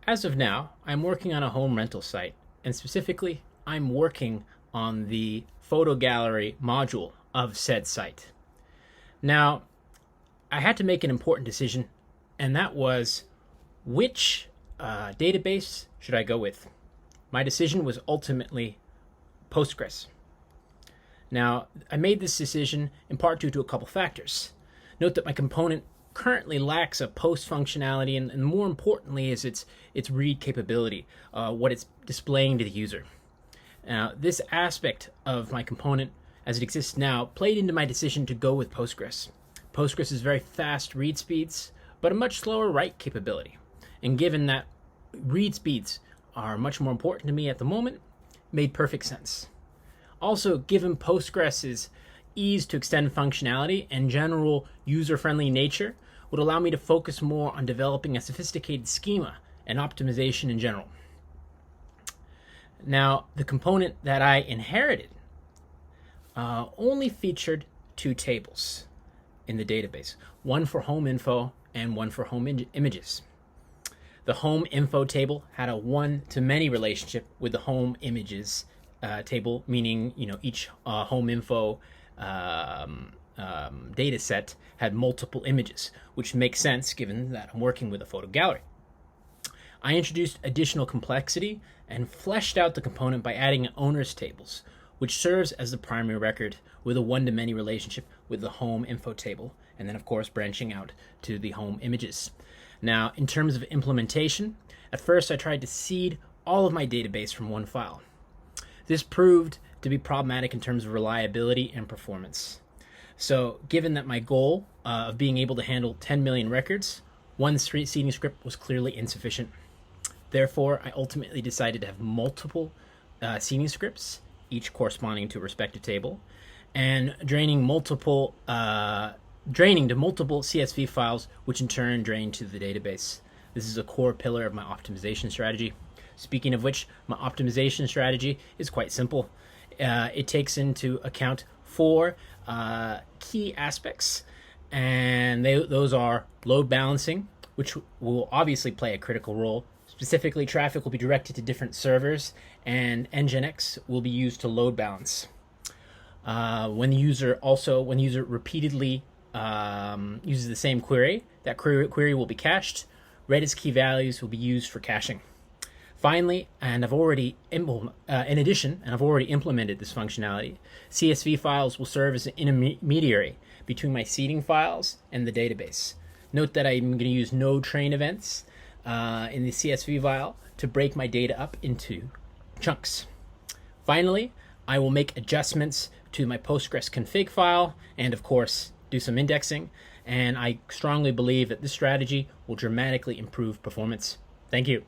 As of now, I'm working on a home rental site, and specifically, I'm working on the photo gallery module of said site. Now, I had to make an important decision, and that was which database should I go with? My decision was ultimately Postgres. Now, I made this decision in part due to a couple factors. Note that my component currently lacks a post functionality, and more importantly is its read capability, what it's displaying to the user. Now, this aspect of my component as it exists now played into my decision to go with Postgres. Postgres is very fast read speeds, but a much slower write capability. And given that read speeds are much more important to me at the moment, made perfect sense. Also, given Postgres's ease to extend functionality and general user-friendly nature, would allow me to focus more on developing a sophisticated schema and optimization in general. Now, the component that I inherited only featured two tables in the database, one for home info and one for home images. The home info table had a one-to-many relationship with the home images table, meaning each home info data set had multiple images, which makes sense given that I'm working with a photo gallery. I introduced additional complexity and fleshed out the component by adding owners tables, which serves as the primary record with a one-to-many relationship with the home info table, and then of course branching out to the home images. Now, in terms of implementation, at first I tried to seed all of my database from one file. This proved to be problematic in terms of reliability and performance. So given that my goal of being able to handle 10 million records, one seeding script was clearly insufficient. Therefore, I ultimately decided to have multiple seeding scripts, each corresponding to a respective table, and draining to multiple CSV files, which in turn drain to the database. This is a core pillar of my optimization strategy. Speaking of which, my optimization strategy is quite simple. It takes into account four key aspects, and those are load balancing, which will obviously play a critical role. Specifically, traffic will be directed to different servers, and Nginx will be used to load balance. When the user repeatedly uses the same query, that query will be cached. Redis key values will be used for caching. Finally, in addition, I've already implemented this functionality, CSV files will serve as an intermediary between my seeding files and the database. Note that I'm going to use node train events in the CSV file to break my data up into chunks. Finally, I will make adjustments to my Postgres config file and, of course, do some indexing. And I strongly believe that this strategy will dramatically improve performance. Thank you.